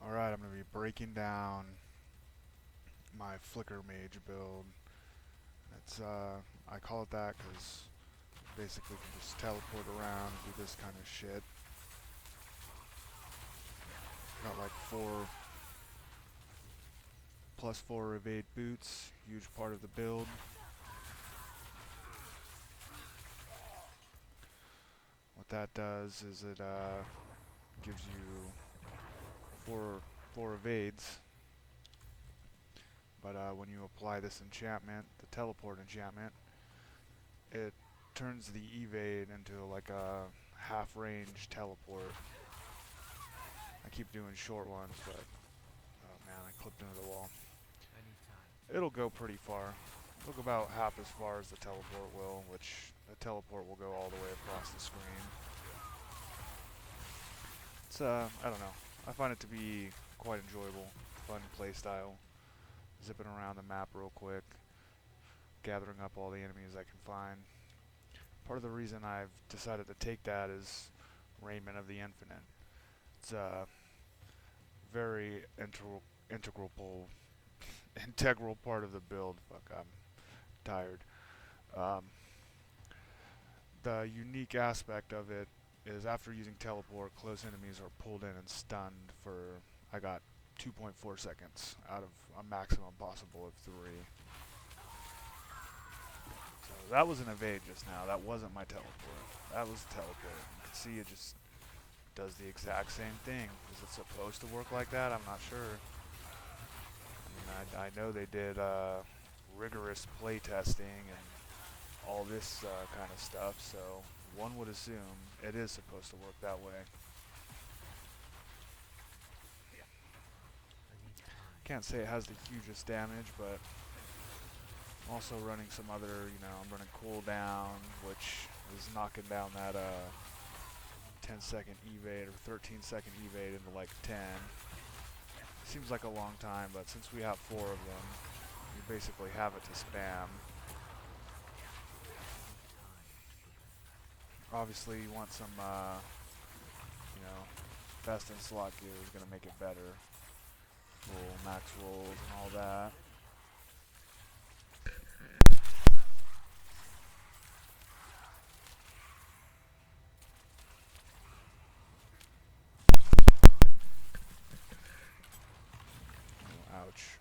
Alright, I'm going to be breaking down my Flicker Mage build. It's I call it that because basically you can just teleport around and do this kind of shit. Got like 4+4 evade boots, huge part of the build. What that does is it gives you four evades, but when you apply this enchantment, the teleport enchantment, it turns the evade into like a half-range teleport. I keep doing short ones, but oh man, I clipped into the wall. It'll go pretty far. It'll go about half as far as the teleport will, which the teleport will go all the way across the screen. It's I don't know. I find it to be quite enjoyable, fun playstyle. Zipping around the map real quick, gathering up all the enemies I can find. Part of the reason I've decided to take that is Raiment of the Infinite. It's a very integral part of the build. Fuck, I'm tired. Um, the unique aspect of it is after using teleport, close enemies are pulled in and stunned for, I got 2.4 seconds out of a maximum possible of 3. So that was an evade just now. That wasn't my teleport. That was a teleport. You can see it just does the exact same thing. Is it supposed to work like that? I'm not sure. I know they did rigorous play testing and all this kind of stuff, so one would assume it is supposed to work that way. Can't say it has the hugest damage, but I'm also running some other, I'm running cooldown, which is knocking down that 10-second evade or 13-second evade into like 10. Seems like a long time, but since we have 4 of them, you basically have it to spam. Obviously, you want some, best in slot gear is going to make it better. Full max rolls and all that. Oh, ouch.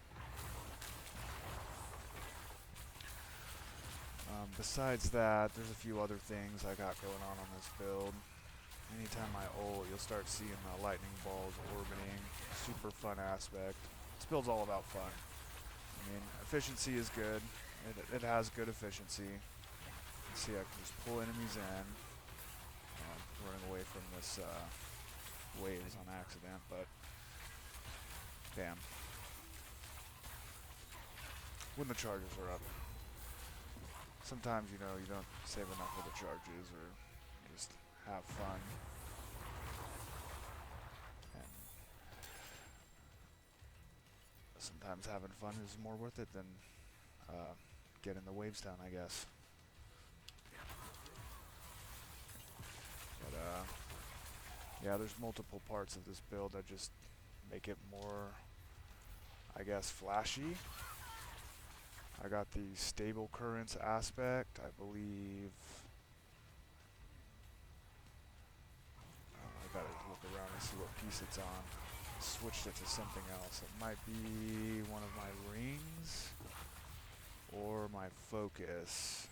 Besides that, there's a few other things I got going on this build. Anytime I ult, you'll start seeing the lightning balls orbiting. Super fun aspect. This build's all about fun. I mean, efficiency is good. It has good efficiency. You can see I can just pull enemies in. Running away from this waves on accident, but bam. When the charges are up. Sometimes, you don't save enough for the charges or just have fun. And sometimes having fun is more worth it than getting the waves down, I guess. But yeah, there's multiple parts of this build that just make it more, I guess, flashy. I got the stable currents aspect, I believe. I gotta look around and see what piece it's on. Switched it to something else. It might be one of my rings or my focus.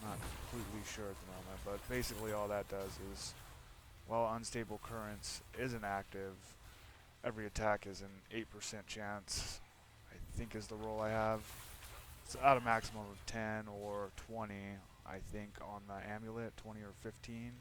Not completely sure at the moment, but basically all that does is, while unstable currents isn't active, every attack is an 8% chance, I think is the roll I have. It's at a maximum of 10 or 20, I think, on the amulet, 20 or 15.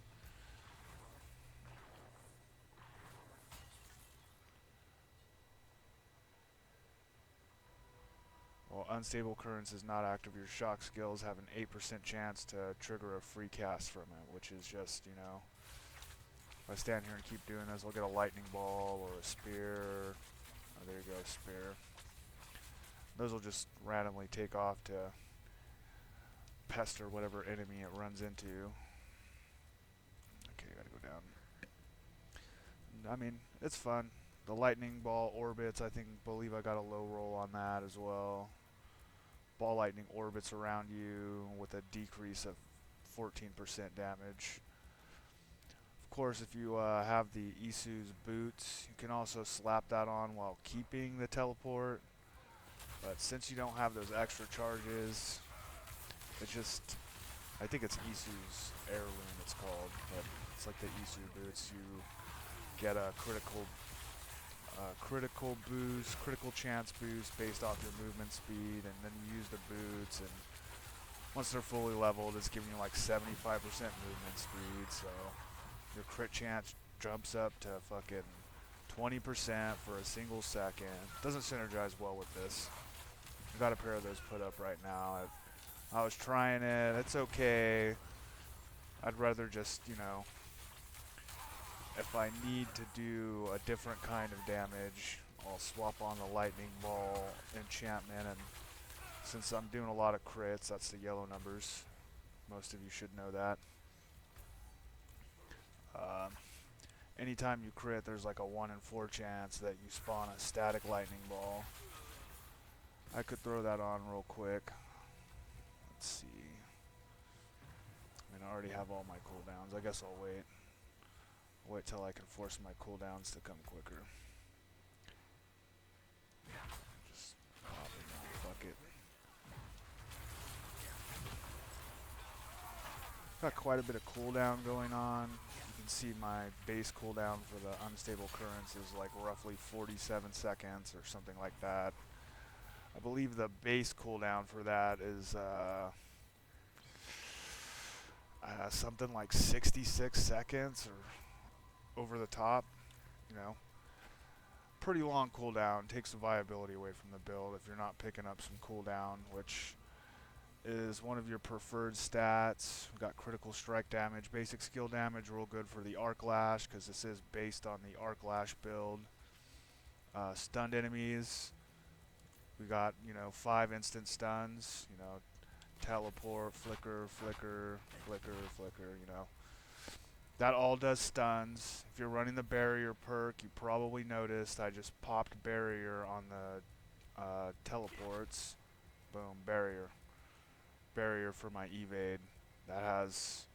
Well, unstable currents is not active. Your shock skills have an 8% chance to trigger a free cast from it, which is just, if I stand here and keep doing this, I'll get a lightning ball or a spear. Oh, there you go, spear. Those will just randomly take off to pester whatever enemy it runs into. Okay, gotta go down. I mean, it's fun. The lightning ball orbits, believe I got a low roll on that as well. Ball lightning orbits around you with a decrease of 14% damage. Of course, if you have the Isu's boots, you can also slap that on while keeping the teleport. But since you don't have those extra charges, it just, I think it's Isu's heirloom it's called, but it's like the Isu boots. You get a critical boost, critical chance boost based off your movement speed, and then you use the boots, and once they're fully leveled, it's giving you like 75% movement speed, so your crit chance jumps up to fucking 20% for a single second. Doesn't synergize well with this. I've got a pair of those put up right now. I was trying it. It's okay. I'd rather just, you know, if I need to do a different kind of damage, I'll swap on the lightning ball enchantment, and since I'm doing a lot of crits, that's the yellow numbers. Most of you should know that. Anytime you crit, there's like a 1 in 4 chance that you spawn a static lightning ball. I could throw that on real quick. Let's see. I mean, I already have all my cooldowns. I guess I'll wait. Wait till I can force my cooldowns to come quicker. Just pop it down, fuck it. Got quite a bit of cooldown going on. You can see my base cooldown for the unstable currents is like roughly 47 seconds or something like that. I believe the base cooldown for that is something like 66 seconds or over the top, you know. Pretty long cooldown, takes the viability away from the build if you're not picking up some cooldown, which is one of your preferred stats. We've got critical strike damage, basic skill damage, real good for the arc lash because this is based on the arc lash build. Stunned enemies, we got, you know, 5 instant stuns, you know, teleport, flicker, flicker, flicker, flicker, you know. That all does stuns. If you're running the barrier perk, you probably noticed I just popped barrier on the teleports. Boom, barrier. Barrier for my evade. That has,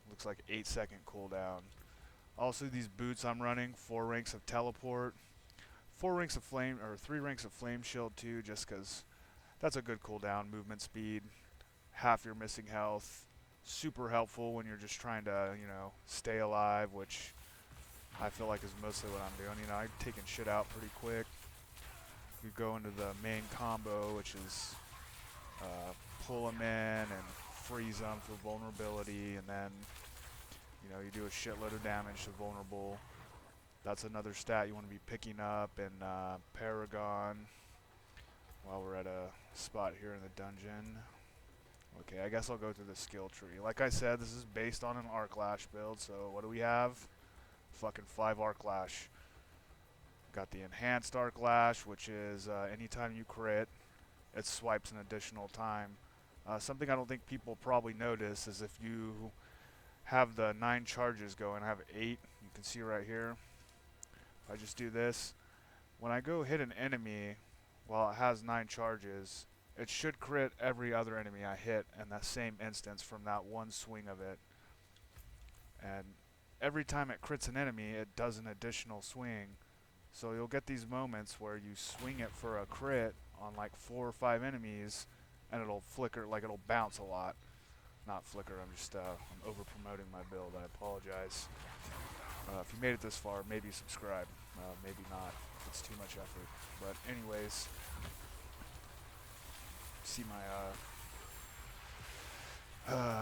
looks like 8-second cooldown. Also these boots I'm running, 4 ranks of teleport. 4 ranks of flame, or 3 ranks of flame shield too, just because that's a good cooldown. Movement speed, half your missing health. Super helpful when you're just trying to, you know, stay alive, which I feel like is mostly what I'm doing. You know, I'm taking shit out pretty quick. You go into the main combo, which is pull them in and freeze them for vulnerability, and then, you know, you do a shitload of damage to vulnerable. That's another stat you want to be picking up in Paragon while we're at a spot here in the dungeon. Okay, I guess I'll go through the skill tree. Like I said, this is based on an arc lash build, so what do we have? Fucking 5 arc lash. Got the enhanced arc lash, which is anytime you crit, it swipes an additional time. Something I don't think people probably notice is if you have the 9 charges going, I have 8, you can see right here. If I just do this, when I go hit an enemy while it has 9 charges, it should crit every other enemy I hit in that same instance from that one swing of it. And every time it crits an enemy, it does an additional swing. So you'll get these moments where you swing it for a crit on like 4 or 5 enemies, and it'll flicker, like it'll bounce a lot. Not flicker, I'm just I'm over promoting my build, I apologize. If you made it this far, maybe subscribe, maybe not, it's too much effort. But anyways, see my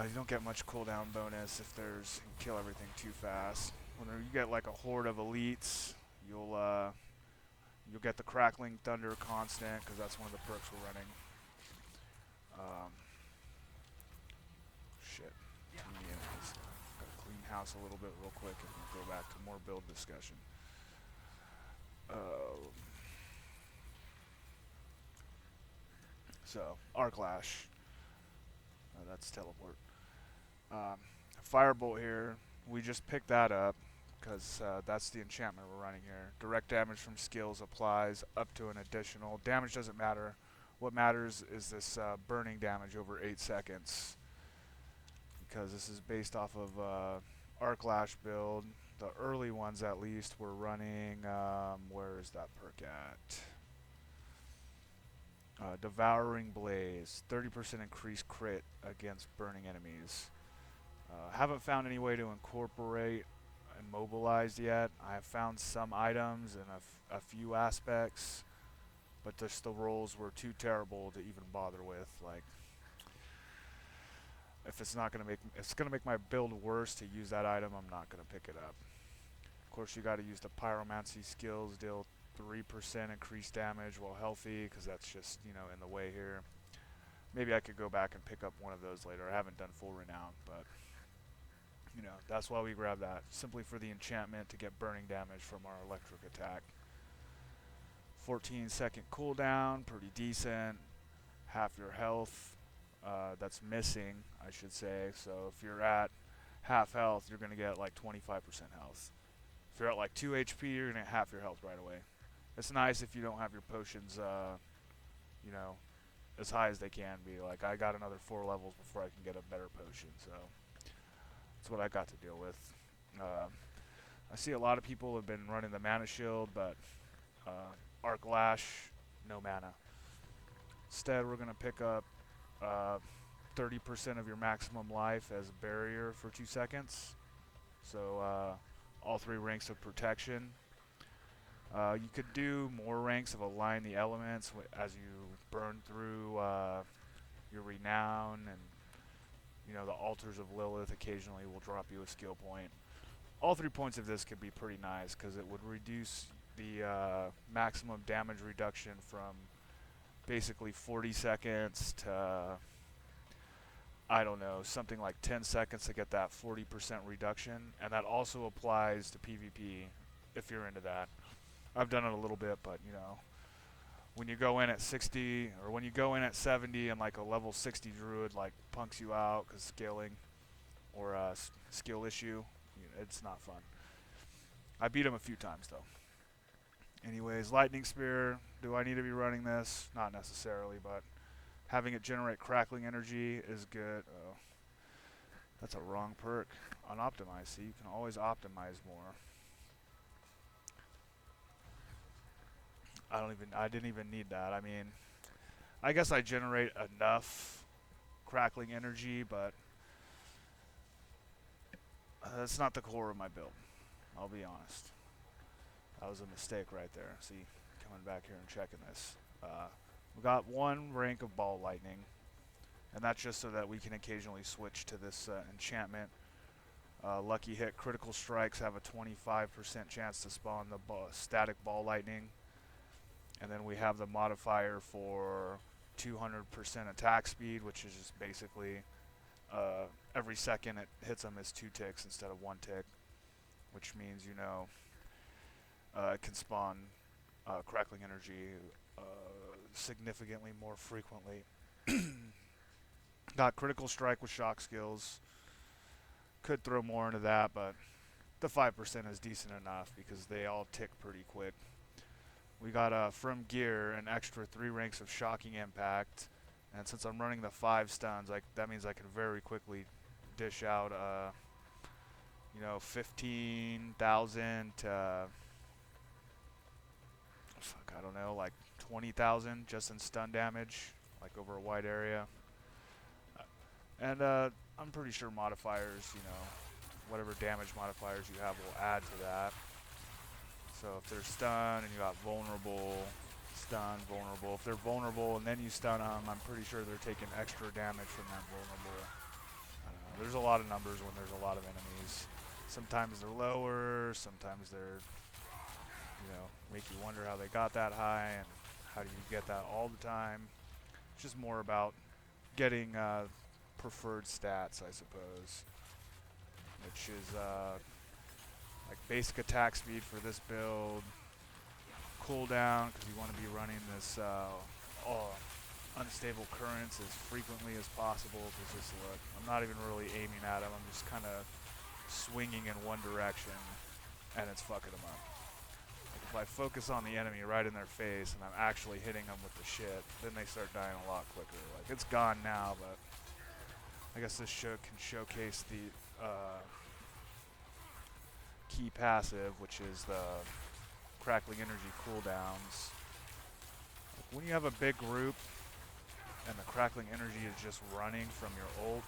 you don't get much cooldown bonus if there's, you kill everything too fast. When you get like a horde of elites, you'll get the crackling thunder constant, because that's one of the perks we're running. Shit. Gotta clean house a little bit real quick and we'll go back to more build discussion. So, arc lash. That's teleport. Firebolt here. We just picked that up because that's the enchantment we're running here. Direct damage from skills applies up to an additional. Damage doesn't matter. What matters is this burning damage over 8 seconds, because this is based off of Arc Lash build. The early ones, at least, were running. Where is that perk at? Devouring Blaze, 30% increased crit against burning enemies. Haven't found any way to incorporate Immobilized yet. I have found some items and a few aspects, but just the rolls were too terrible to even bother with. Like, if it's not gonna make my build worse to use that item, I'm not gonna pick it up. Of course, you got to use the Pyromancy skills, deal 3% increased damage while healthy, because that's just, you know, in the way here. Maybe I could go back and pick up one of those later. I haven't done full renown, but you know, that's why we grab that, simply for the enchantment to get burning damage from our electric attack. 14-second cooldown, pretty decent. Half your health, that's missing, I should say. So if you're at half health, you're going to get like 25% health. If you're at like 2 HP, you're going to get half your health right away. It's nice if you don't have your potions, you know, as high as they can be. Like, I got another 4 levels before I can get a better potion, so that's what I got to deal with. I see a lot of people have been running the mana shield, but Arc Lash, no mana. Instead, we're going to pick up 30% of your maximum life as a barrier for 2 seconds. So all 3 ranks of protection. You could do more ranks of Align the Elements as you burn through your Renown, and you know, the Altars of Lilith occasionally will drop you a skill point. All 3 points of this could be pretty nice, because it would reduce the maximum damage reduction from basically 40 seconds to, I don't know, something like 10 seconds to get that 40% reduction. And that also applies to PvP, if you're into that. I've done it a little bit, but you know, when you go in at 60, or when you go in at 70 and like a level 60 druid like punks you out because scaling or skill issue, it's not fun. I beat him a few times though. Anyways, Lightning Spear, do I need to be running this? Not necessarily, but having it generate crackling energy is good. Oh, that's a wrong perk. Unoptimized, see, you can always optimize more. I didn't even need that. I mean, I guess I generate enough crackling energy, but that's not the core of my build. I'll be honest. That was a mistake right there. See, coming back here and checking this. We got 1 rank of Ball Lightning, and that's just so that we can occasionally switch to this enchantment. Lucky Hit critical strikes have a 25% chance to spawn the static Ball Lightning. And then we have the modifier for 200% attack speed, which is just basically every second it hits them is 2 ticks instead of 1 tick, which means, you know, it can spawn crackling energy significantly more frequently. Got critical strike with shock skills. Could throw more into that, but the 5% is decent enough because they all tick pretty quick. We got from gear an extra 3 ranks of shocking impact, and since I'm running the 5 stuns, that means I can very quickly dish out you know, 15,000 to I don't know, like 20,000 just in stun damage, like over a wide area. And I'm pretty sure modifiers, you know, whatever damage modifiers you have will add to that. So if they're stun and you got vulnerable, stun, vulnerable. If they're vulnerable and then you stun them, I'm pretty sure they're taking extra damage from that vulnerable. I don't know. There's a lot of numbers when there's a lot of enemies. Sometimes they're lower, sometimes they're, you know, make you wonder how they got that high and how do you get that all the time. It's just more about getting preferred stats, I suppose, which is like basic attack speed for this build, cooldown, because you want to be running this unstable currents as frequently as possible. Because just look, I'm not even really aiming at them. I'm just kind of swinging in one direction. and it's fucking them up. Like if I focus on the enemy right in their face and I'm actually hitting them with the shit, then they start dying a lot quicker. Like it's gone now, but I guess this can showcase the key passive, which is the crackling energy cooldowns. Like when you have a big group and the crackling energy is just running from your ult,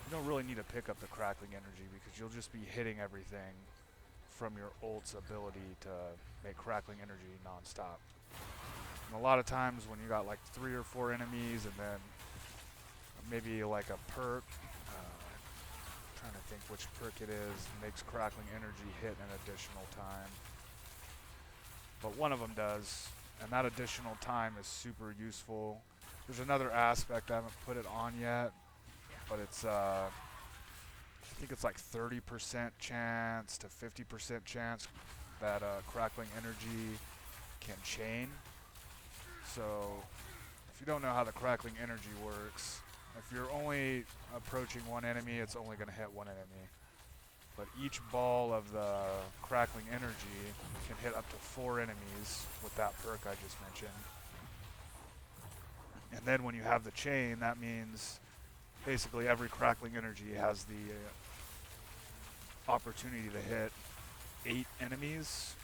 you don't really need to pick up the crackling energy because you'll just be hitting everything from your ult's ability to make crackling energy non-stop. And a lot of times when you got like 3 or 4 enemies and then maybe like a perk, trying to think which perk it is, makes crackling energy hit an additional time. But one of them does, and that additional time is super useful. There's another aspect I haven't put it on yet, but it's I think it's like 30% chance to 50% chance that crackling energy can chain. So if you don't know how the crackling energy works, if you're only approaching one enemy, it's only going to hit one enemy. But each ball of the crackling energy can hit up to 4 enemies with that perk I just mentioned. And then when you have the chain, that means basically every crackling energy has the opportunity to hit 8 enemies,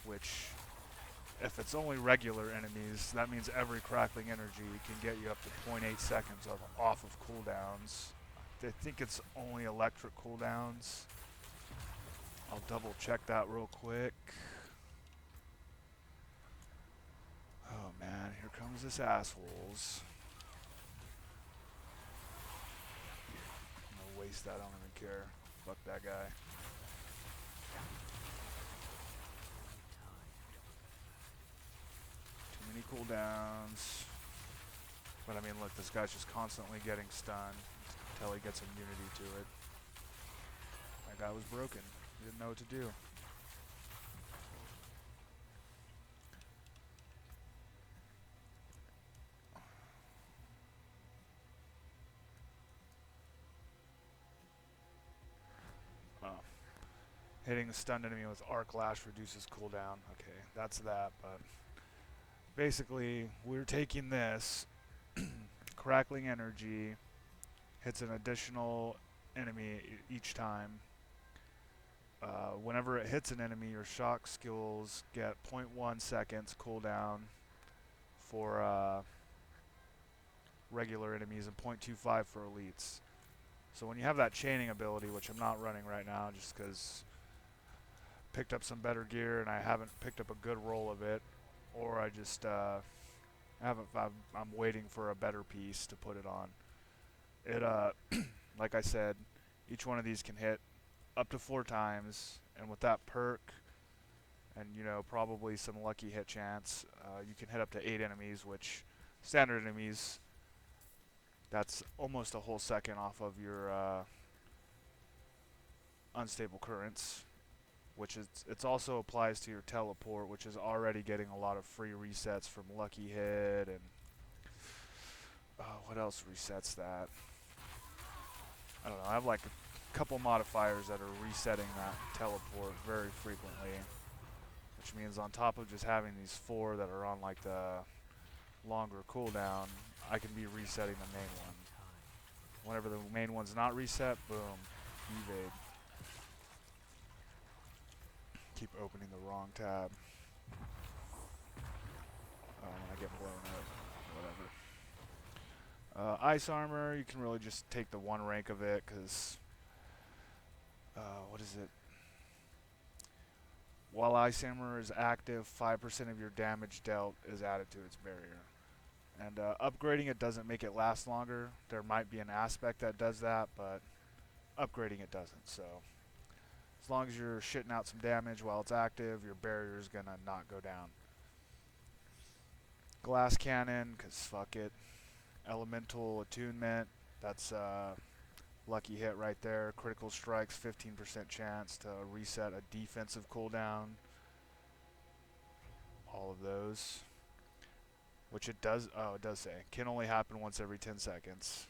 which if it's only regular enemies, that means every crackling energy can get you up to 0.8 seconds off of cooldowns. I think it's only electric cooldowns. I'll double check that real quick. Oh man, here comes this assholes. I'm gonna waste that, I don't even care. Fuck that guy. Too many cooldowns. But I mean, look, this guy's just constantly getting stunned until he gets immunity to it. That guy was broken. He didn't know what to do. Oh. Hitting the stunned enemy with Arc Lash reduces cooldown. Okay, that's that, but basically we're taking this crackling energy, hits an additional enemy each time. Whenever it hits an enemy, your shock skills get 0.1 seconds cooldown for regular enemies and 0.25 for elites. So when you have that chaining ability, which I'm not running right now just because picked up some better gear and I haven't picked up a good roll of it, or I just I'm waiting for a better piece to put it on. It like I said, each one of these can hit up to 4 times, and with that perk and probably some lucky hit chance, you can hit up to 8 enemies, which standard enemies, that's almost a whole second off of your unstable currents, which it also applies to your teleport, which is already getting a lot of free resets from lucky hit, and what else resets that? I don't know, I have like a couple modifiers that are resetting that teleport very frequently, which means on top of just having these 4 that are on like the longer cooldown, I can be resetting the main one. Whenever the main one's not reset, boom, evade. Keep opening the wrong tab. Oh, when I get blown up, whatever. Ice armor, you can really just take the 1 rank of it, because what is it? While Ice Armor is active, 5% of your damage dealt is added to its barrier. And upgrading it doesn't make it last longer. There might be an aspect that does that, but upgrading it doesn't. So as long as you're shitting out some damage while it's active, your barrier is going to not go down. Glass Cannon, because fuck it. Elemental Attunement, that's lucky hit right there. Critical strikes, 15% chance to reset a defensive cooldown. All of those. Which it does say. Can only happen once every 10 seconds.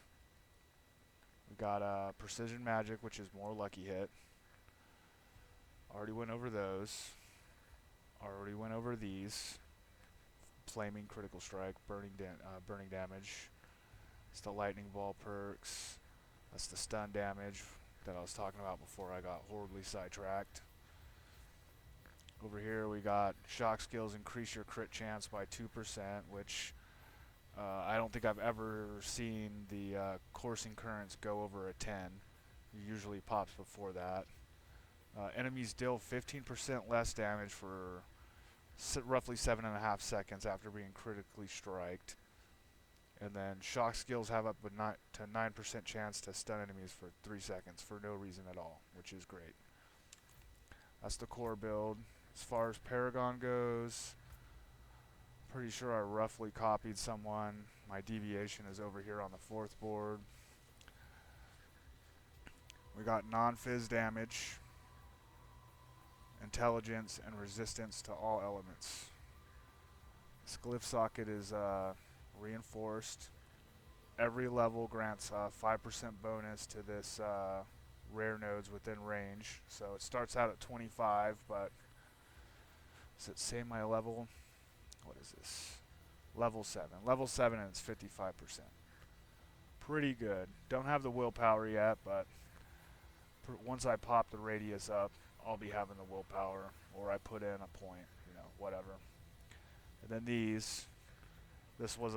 We got Precision Magic, which is more lucky hit. Already went over those. Already went over these. Flaming critical strike, burning damage. It's the lightning ball perks. That's the stun damage that I was talking about before I got horribly sidetracked. Over here we got shock skills increase your crit chance by 2%, which I don't think I've ever seen the coursing currents go over a 10. It usually pops before that. Enemies deal 15% less damage for roughly 7.5 seconds after being critically striked. And then shock skills have up to 9% chance to stun enemies for 3 seconds for no reason at all, which is great. That's the core build. As far as Paragon goes, pretty sure I roughly copied someone. My deviation is over here on the 4th board. We got non-fizz damage, intelligence, and resistance to all elements. This glyph socket is reinforced. Every level grants a 5% bonus to this rare nodes within range. So it starts out at 25, but does it say my level? What is this? Level 7. Level 7 and it's 55%. Pretty good. Don't have the willpower yet, but once I pop the radius up, I'll be having the willpower, or I put in a point, you know, whatever. And then this was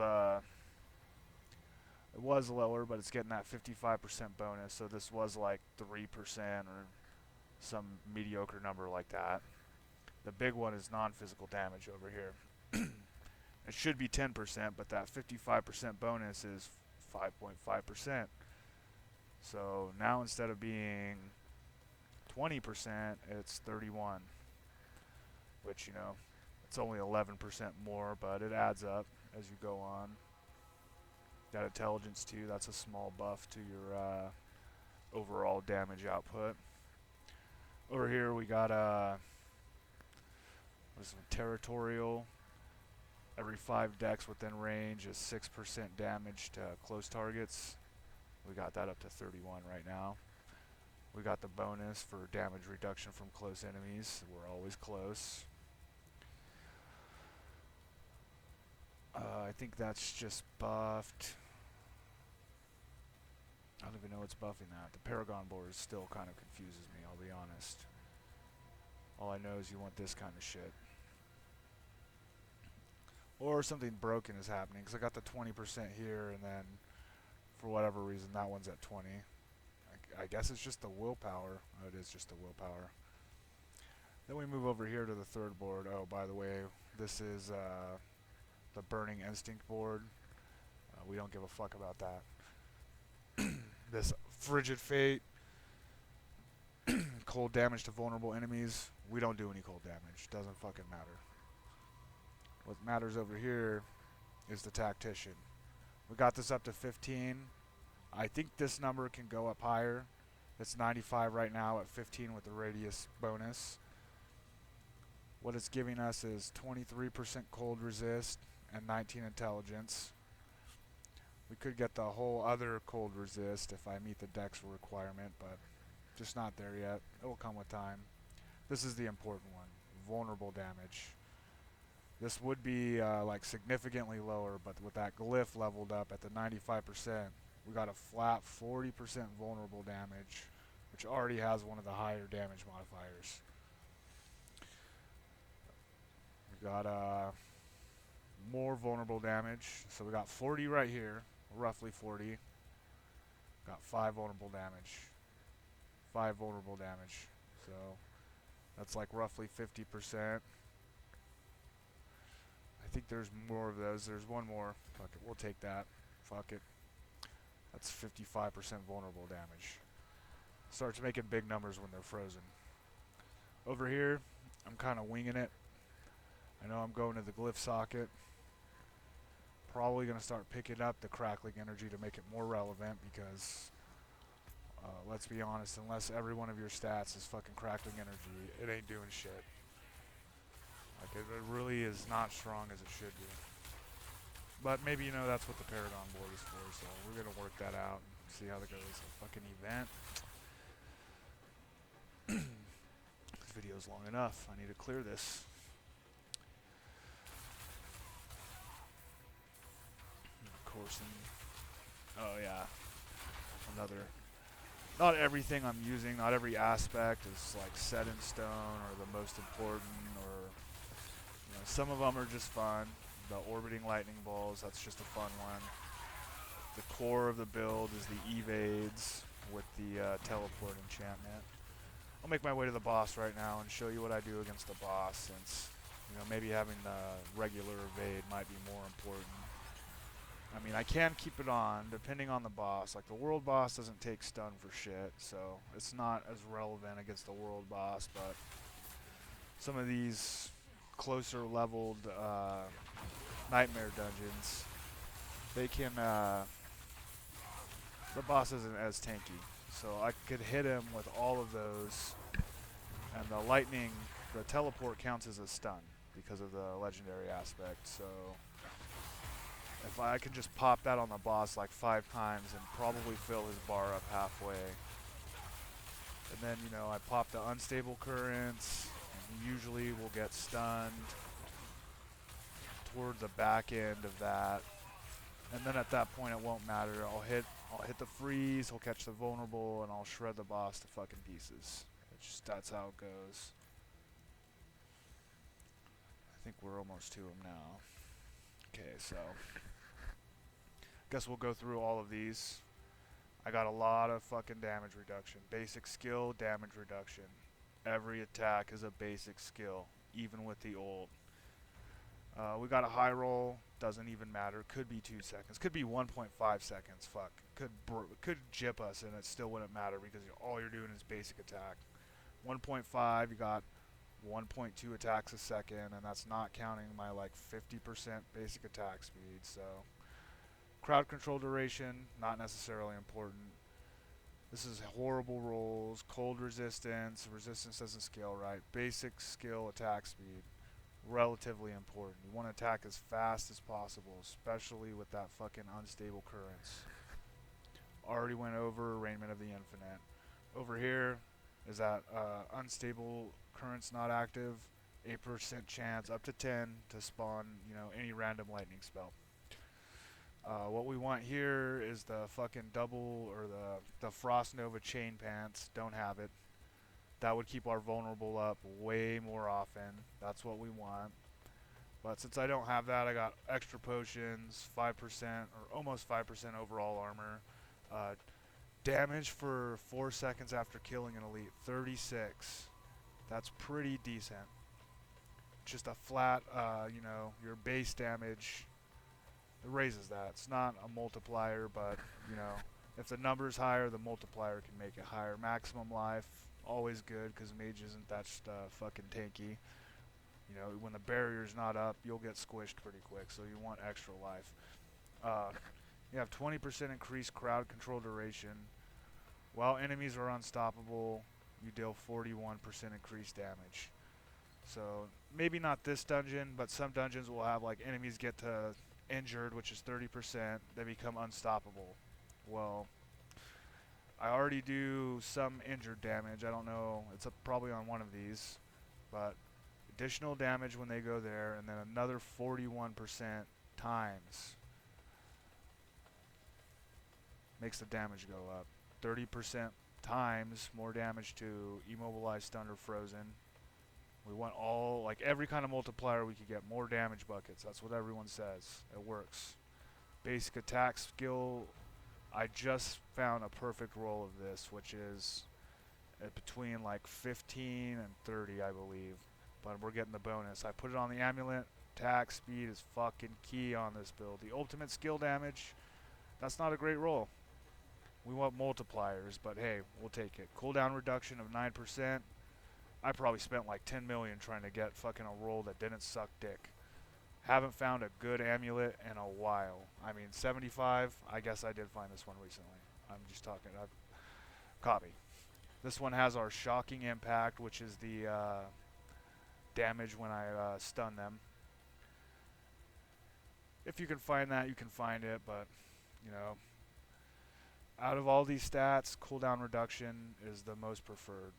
it was lower, but it's getting that 55% bonus, so this was like 3% or some mediocre number like that. The big one is non-physical damage over here. It should be 10%, but that 55% bonus is 5.5%. So now instead of being 20%, it's 31, which, you know, it's only 11% more, but it adds up as you go on. Got intelligence too. That's a small buff to your overall damage output. Over here we got territorial. Every 5 decks within range is 6% damage to close targets. We got that up to 31 right now. We got the bonus for damage reduction from close enemies. We're always close. I think that's just buffed. I don't even know what's buffing that. The Paragon board still kind of confuses me, I'll be honest. All I know is you want this kind of shit. Or something broken is happening, because I got the 20% here, and then for whatever reason that one's at 20. I guess it's just the willpower. Oh, it is just the willpower. Then we move over here to the 3rd board. Oh, by the way, this is the Burning Instinct board. We don't give a fuck about that. This Frigid Fate, cold damage to vulnerable enemies. We don't do any cold damage. Doesn't fucking matter. What matters over here is the Tactician. We got this up to 15. I think this number can go up higher. It's 95 right now at 15 with the radius bonus. What it's giving us is 23% cold resist and 19 intelligence. We could get the whole other cold resist if I meet the dex requirement, but just not there yet. It will come with time. This is the important one, vulnerable damage. This would be like significantly lower, but with that glyph leveled up at the 95%, we got a flat 40% vulnerable damage, which already has one of the higher damage modifiers. We got more vulnerable damage, so we got 40 right here, roughly 40. Got 5 vulnerable damage. 5 vulnerable damage, so that's like roughly 50%. I think there's more of those. There's one more. Fuck it, we'll take that. Fuck it. That's 55% vulnerable damage. Starts making big numbers when they're frozen. Over here, I'm kind of winging it. I know I'm going to the glyph socket. Probably going to start picking up the crackling energy to make it more relevant because, let's be honest, unless every one of your stats is fucking crackling energy, it ain't doing shit. Like, it really is not strong as it should be. But maybe, you know, that's what the Paragon board is for, so we're going to work that out and see how that goes. A fucking event. video's long enough. I need to clear this. Of course, oh yeah, another. Not everything I'm using, not every aspect is like set in stone or the most important, or some of them are just fun. The orbiting lightning balls, that's just a fun one. The core of the build is the evades with the teleport enchantment. I'll make my way to the boss right now and show you what I do against the boss, since maybe having the regular evade might be more important. I mean, I can keep it on depending on the boss. Like the world boss doesn't take stun for shit, so it's not as relevant against the world boss, but some of these closer leveled nightmare dungeons, they can the boss isn't as tanky, so I could hit him with all of those, and the teleport counts as a stun because of the legendary aspect. So if I could just pop that on the boss like 5 times and probably fill his bar up halfway, and then I pop the unstable currents, and he usually will get stunned toward the back end of that. And then at that point it won't matter. I'll hit the freeze, he'll catch the vulnerable, and I'll shred the boss to fucking pieces. That's how it goes. I think we're almost to him now. Okay, so guess we'll go through all of these. I got a lot of fucking damage reduction. Basic skill, damage reduction. Every attack is a basic skill, even with the ult. We got a high roll, doesn't even matter. Could be 2 seconds, could be 1.5 seconds. Fuck, could jip us and it still wouldn't matter because all you're doing is basic attack. 1.5, you got 1.2 attacks a second, and that's not counting my like 50% basic attack speed. So crowd control duration, not necessarily important. This is horrible rolls, cold resistance doesn't scale right. Basic skill attack speed, relatively important. You want to attack as fast as possible, especially with that fucking unstable currents. Already went over Raiment of the Infinite. Over here is that unstable currents not active, 8% chance up to 10 to spawn any random lightning spell. What we want here is the fucking double, or the Frost Nova chain pants. Don't have it. That would keep our vulnerable up way more often. That's what we want. But since I don't have that, I got extra potions, 5% or almost 5% overall armor. Damage for 4 seconds after killing an elite, 36. That's pretty decent. Just a flat, your base damage, it raises that. It's not a multiplier, but, if the number's higher, the multiplier can make it higher. Maximum life, always good, because Mage isn't that fucking tanky. When the barrier's not up, you'll get squished pretty quick, so you want extra life. You have 20% increased crowd control duration. While enemies are unstoppable, you deal 41% increased damage. So maybe not this dungeon, but some dungeons will have like enemies get to injured, which is 30%, they become unstoppable. Well, I already do some injured damage. I don't know, it's probably on one of these, but additional damage when they go there, and then another 41% times makes the damage go up. 30% times more damage to immobilized, stunned, or frozen. We want every kind of multiplier we could get. More damage buckets, that's what everyone says. It works. Basic attack skill, I just found a perfect roll of this, which is between like 15 and 30, I believe. But we're getting the bonus. I put it on the amulet. Attack speed is fucking key on this build. The ultimate skill damage, that's not a great roll. We want multipliers, but hey, we'll take it. Cooldown reduction of 9%. I probably spent like 10 million trying to get fucking a roll that didn't suck dick. Haven't found a good amulet in a while. I mean, 75, I guess I did find this one recently. I'm just talking, copy. This one has our shocking impact, which is the damage when I stun them. If you can find that, you can find it, but, out of all these stats, cooldown reduction is the most preferred.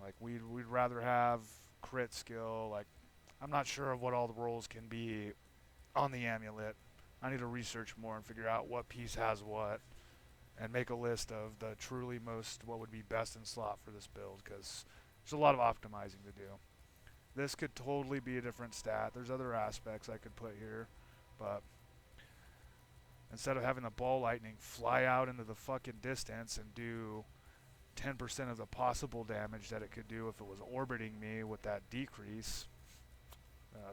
Like we'd rather have crit skill. Like I'm not sure of what all the roles can be on the amulet. I need to research more and figure out what piece has what, and make a list of the truly most what would be best in slot for this build, because there's a lot of optimizing to do. This could totally be a different stat. There's other aspects I could put here, but instead of having the ball lightning fly out into the fucking distance and do 10% of the possible damage that it could do if it was orbiting me with that decrease,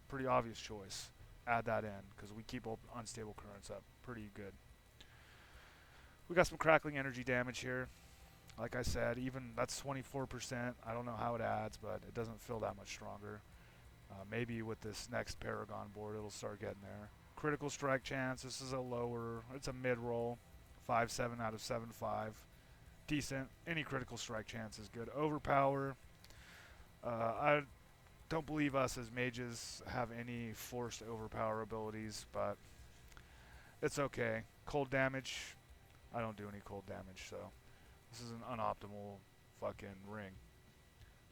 pretty obvious choice. Add that in, because we keep unstable currents up pretty good. We got some crackling energy damage here. Like I said, even that's 24%. I don't know how it adds, but it doesn't feel that much stronger. Maybe with this next Paragon board, it'll start getting there. Critical strike chance. This is a lower. It's a mid roll. 5/7 out of 7/5. Decent. Any critical strike chance is good. Overpower. I don't believe us as mages have any forced overpower abilities, but it's okay. Cold damage. I don't do any cold damage, so this is an unoptimal fucking ring.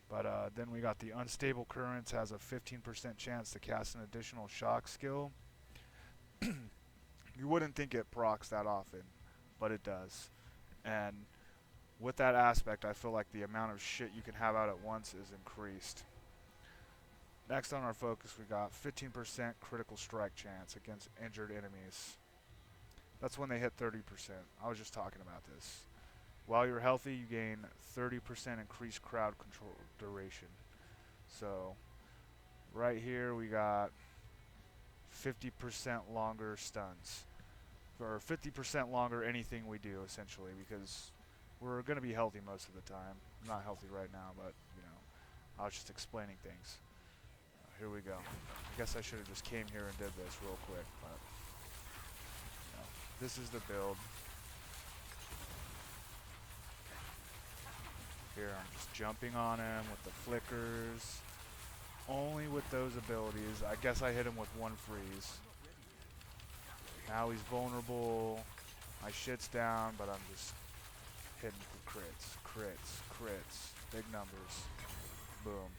But then we got the Unstable Currents, has a 15% chance to cast an additional shock skill. You wouldn't think it procs that often, but it does. And with that aspect, I feel like the amount of shit you can have out at once is increased. Next on our focus, we got 15% critical strike chance against injured enemies. That's when they hit 30%. I was just talking about this. While you're healthy, you gain 30% increased crowd control duration. So, right here we got 50% longer stuns. Or 50% longer anything we do, essentially, because we're going to be healthy most of the time. I'm not healthy right now, but, you know, I was just explaining things. Here we go. I guess I should have just came here and did this real quick, but, you know, this is the build. Here I'm just jumping on him with the flickers. Only with those abilities. I guess I hit him with one freeze. Now he's vulnerable. My shit's down, but I'm just hitting for crits, crits, crits. Big numbers. Boom.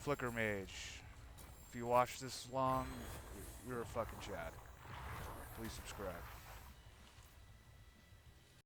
Flicker Mage. If you watch this long, you're a fucking Chad. Please subscribe.